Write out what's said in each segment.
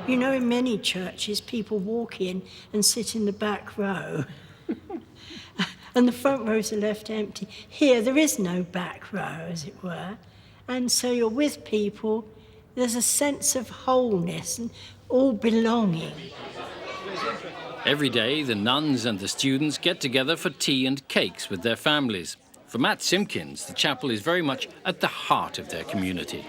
You know, in many churches, people walk in and sit in the back row. And the front rows are left empty. Here, there is no back row, as it were. And so you're with people, there's a sense of wholeness and all belonging. Every day, the nuns and the students get together for tea and cakes with their families. For Matt Simpkins, the chapel is very much at the heart of their community.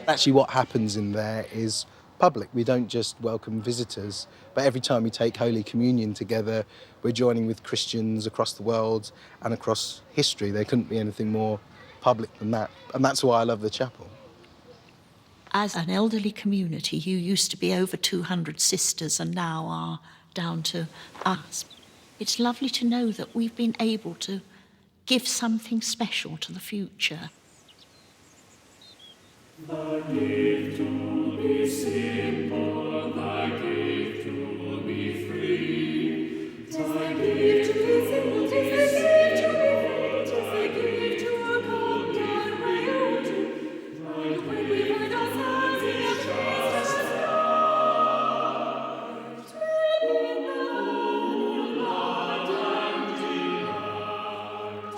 Actually, what happens in there is public. We don't just welcome visitors, but every time we take Holy Communion together, we're joining with Christians across the world and across history. There couldn't be anything more public than that, and that's why I love the chapel. As an elderly community, you used to be over 200 sisters and now are down to us. It's lovely to know that we've been able to give something special to the future. The gift to be simple, the gift to be free. The gift to be simple, the gift to be free. The gift to come down where you do. And when we find ourselves in a place of light, we'll be known of light and delight.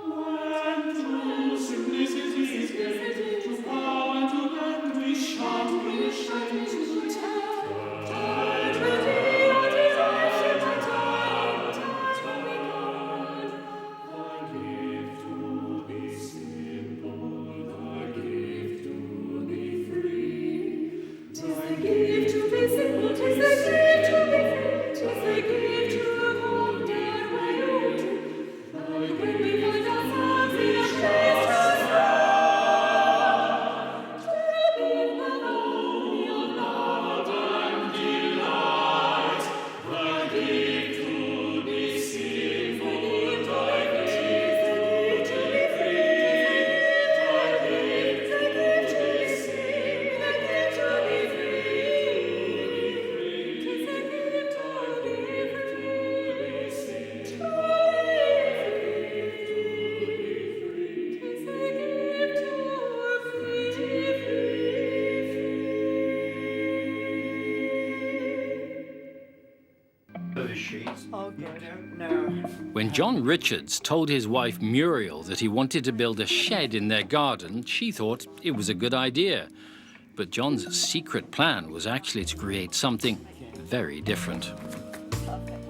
When true simplicity is gained, to power and to end, we shall to tell. Time will be our desire, and time will be gone. The gift to be simple, the gift to be free. 'Tis the gift to be simple, 'tis the gift to be free. 'Tis the gift to come down where you do. And when we find ourselves in a place to start, we'll be in the glory of love and delight. The gift to be simple, the gift to be free. The gift to be simple, the gift to be free. 'Tis the gift to be free, to be When John Richards told his wife Muriel that he wanted to build a shed in their garden, she thought it was a good idea. But John's secret plan was actually to create something very different.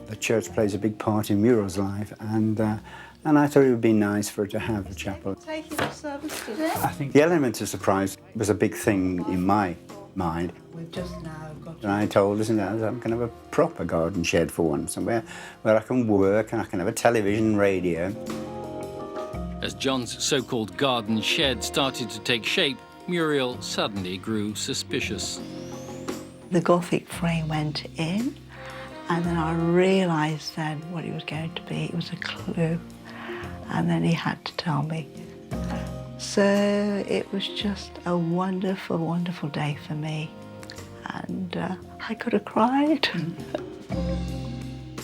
The church plays a big part in Muriel's life, and I thought it would be nice for her to have the chapel. Taking the service today? I think the element of surprise was a big thing in my mind. We've just now got And I told us, I'm going to have a proper garden shed for once, somewhere where I can work and I can have a television, radio. As John's so-called garden shed started to take shape, Muriel suddenly grew suspicious. The Gothic frame went in, and then I realised then what it was going to be. It was a clue, and then he had to tell me. So it was just a wonderful, wonderful day for me, and I could have cried.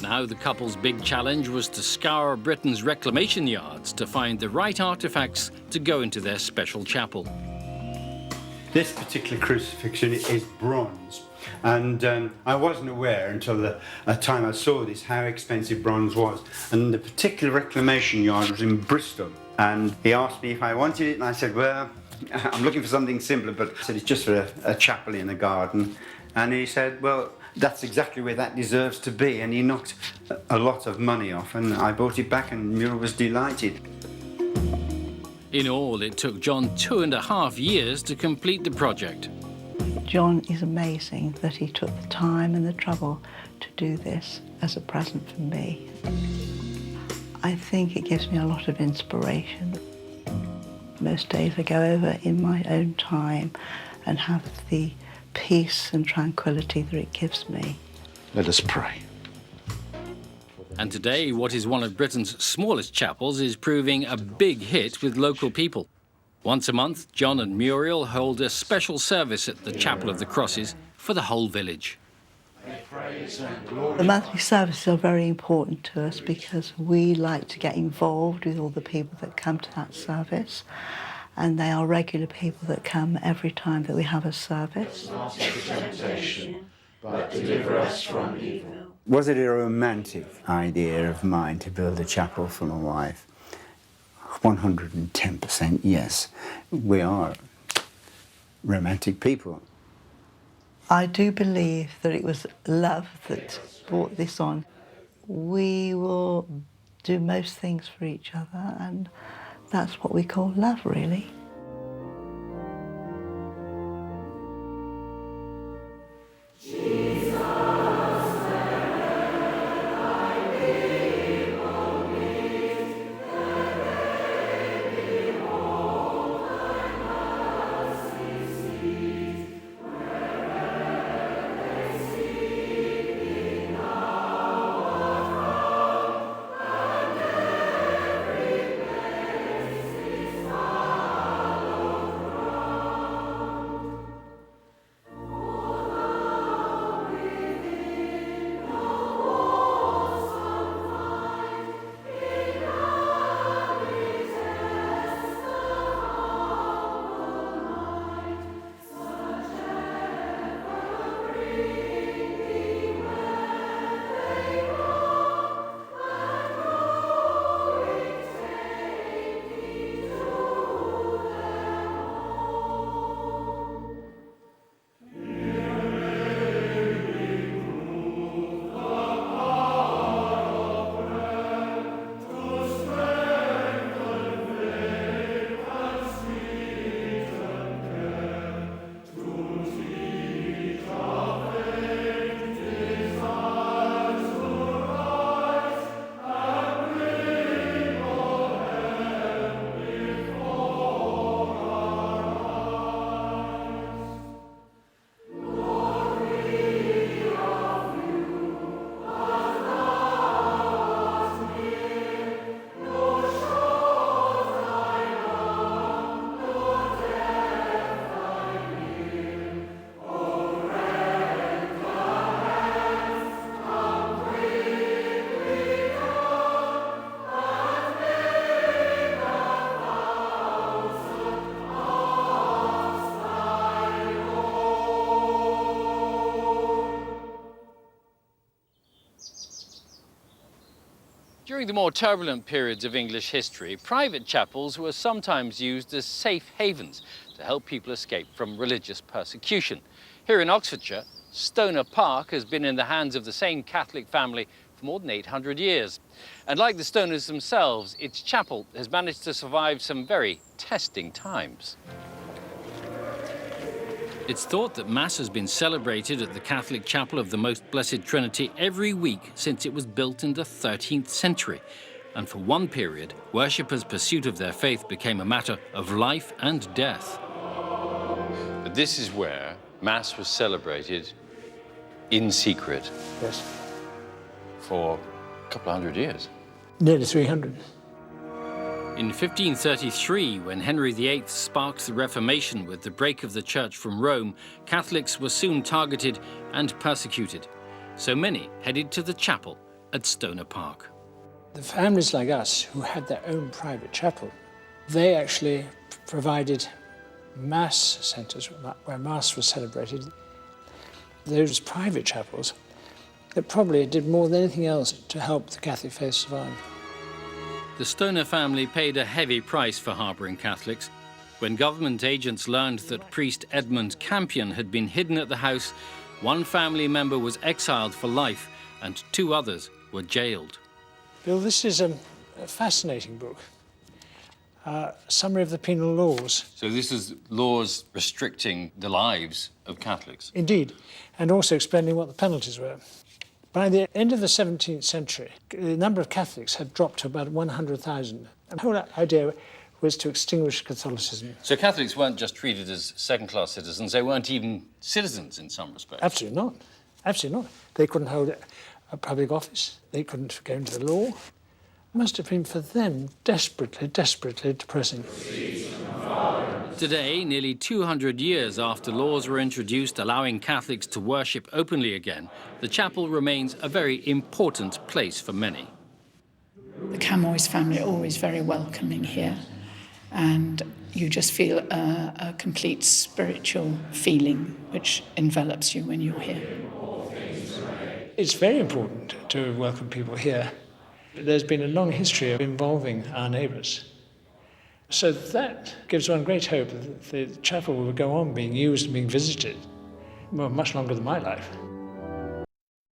Now the couple's big challenge was to scour Britain's reclamation yards to find the right artefacts to go into their special chapel. This particular crucifixion is bronze, and I wasn't aware until the time I saw this how expensive bronze was. And the particular reclamation yard was in Bristol, and he asked me if I wanted it, and I said, well, I'm looking for something simpler, but I said it's just for a chapel in a garden. And he said, well, that's exactly where that deserves to be, and he knocked a lot of money off, and I brought it back, and Muriel was delighted. In all, it took John 2.5 years to complete the project. John is amazing that he took the time and the trouble to do this as a present for me. I think it gives me a lot of inspiration. Most days I go over in my own time and have the peace and tranquility that it gives me. Let us pray. And today, what is one of Britain's smallest chapels is proving a big hit with local people. Once a month, John and Muriel hold a special service at the Chapel of the Crosses for the whole village. The monthly services are very important to us because we like to get involved with all the people that come to that service. and they are regular people that come every time that we have a service. Was it a romantic idea of mine to build a chapel for my wife? 110% yes. We are romantic people. I do believe that it was love that brought this on. We will do most things for each other, and that's what we call love, really. During the more turbulent periods of English history, private chapels were sometimes used as safe havens to help people escape from religious persecution. Here in Oxfordshire, Stoner Park has been in the hands of the same Catholic family for more than 800 years. And like the Stoners themselves, its chapel has managed to survive some very testing times. It's thought that Mass has been celebrated at the Catholic Chapel of the Most Blessed Trinity every week since it was built in the 13th century. And for one period, worshippers' pursuit of their faith became a matter of life and death. But this is where Mass was celebrated in secret. Yes. For a couple of hundred years. Nearly 300. In 1533, when Henry VIII sparked the Reformation with the break of the Church from Rome, Catholics were soon targeted and persecuted. So many headed to the chapel at Stoner Park. The families like us who had their own private chapel, they actually provided Mass centres where Mass was celebrated. Those private chapels that probably did more than anything else to help the Catholic faith survive. The Stoner family paid a heavy price for harbouring Catholics. When government agents learned that priest Edmund Campion had been hidden at the house, one family member was exiled for life and 2 others were jailed. Bill, this is a fascinating book. Summary of the penal laws. So this is laws restricting the lives of Catholics? Indeed, and also explaining what the penalties were. By the end of the 17th century, the number of Catholics had dropped to about 100,000. The whole idea was to extinguish Catholicism. So Catholics weren't just treated as second-class citizens, they weren't even citizens in some respects? Absolutely not. Absolutely not. They couldn't hold a public office. They couldn't go into the law. It must have been for them desperately, desperately depressing. Today, nearly 200 years after laws were introduced allowing Catholics to worship openly again, the chapel remains a very important place for many. The Camoys family are always very welcoming here, and You just feel a complete spiritual feeling which envelops you when you're here. It's very important to welcome people here. There's been a long history of involving our neighbours. So that gives one great hope that the chapel will go on being used and being visited much longer than my life.